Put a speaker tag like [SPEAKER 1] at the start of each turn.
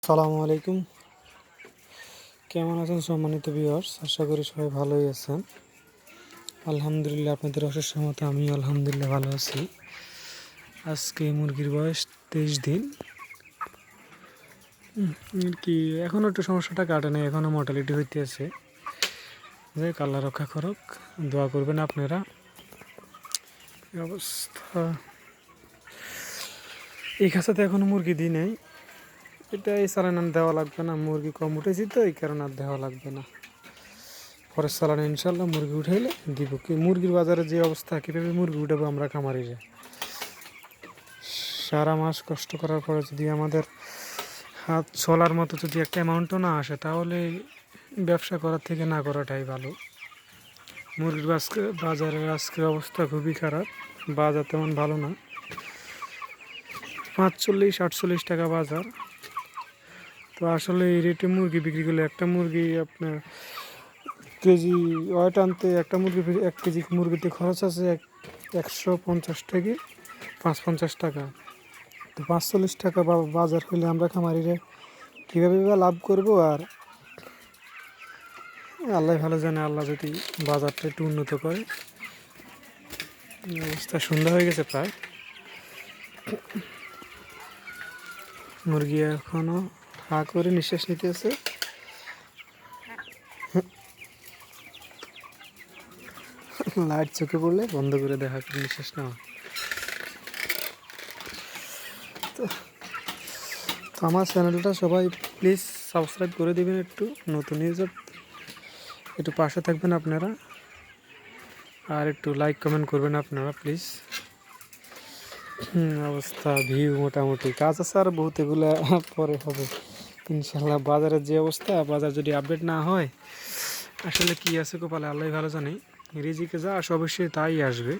[SPEAKER 1] আসসালামু আলাইকুম। কেমন আছেন সম্মানিত ভিউয়ার্স? আশা করি সবাই ভালোই আছেন। আলহামদুলিল্লাহ, আপনাদের অশেষ রহমতে আমি আলহামদুলিল্লাহ ভালো আছি। আজকে মুরগির বয়স 23 দিন। কি এখনও একটু সমস্যাটা কাটে নাই, এখনও মর্টালিটি হইতে আছে। যে আল্লাহ রক্ষা করুক, দোয়া করবেন আপনারা। এই অবস্থা, এই খাঁচাতে এখনও মুরগি দিই নাই। এটা এই চালান দেওয়া লাগবে না, মুরগি কম উঠেছি তো এই কারণে আর দেওয়া লাগবে না। পরের চালানে ইনশাল্লাহ মুরগি উঠাইলে দিব। কি মুরগির বাজারে যে অবস্থা, কীভাবে মুরগি উঠাবো আমরা খামারিরা? সারা মাস কষ্ট করার পরে যদি আমাদের হাত চলার মতো যদি একটা অ্যামাউন্টও না আসে, তাহলে ব্যবসা করার থেকে না করাটাই ভালো। মুরগির বাজারের আজকের অবস্থা খুবই খারাপ, বাজার তেমন ভালো না। 45-48 টাকা বাজার। তো আসলে এই রেটে মুরগি বিক্রি করলে একটা মুরগি আপনার কেজি ওয়েট আনতে, একটা মুরগি 1 কেজি মুরগিতে খরচ আছে 150 থেকে 550 টাকা। তো 45 টাকা বাজার হলে আমরা খামারিরা কীভাবে বা লাভ করব? আর আল্লাহ ভালো জানে, আল্লাহ যদি বাজারটা একটু উন্নত করে। অবস্থা সন্ধ্যা হয়ে গেছে প্রায়। মুরগি এখনও হা করে নিঃশ্বাস নিতে আছে। লাইট চোখে পড়লে বন্ধ করে দেখা করে নিঃশ্বাস নেওয়া। তো আমার চ্যানেলটা সবাই প্লিজ সাবস্ক্রাইব করে দেবেন, একটু নতুন ইউজার একটু পাশে থাকবেন আপনারা, আর একটু লাইক কমেন্ট করবেন আপনারা প্লিজ। অবস্থা ভিউ মোটামুটি, কাজ আছে আর বহুত, এগুলো পরে হবে ইনশাল্লাহ। বাজারের যে অবস্থা, বাজার যদি আপডেট না হয়, আসলে কি আছে কপালে আল্লাহ ভালো জানে। রিজিকে যা আসে অবশ্যই তাই আসবে।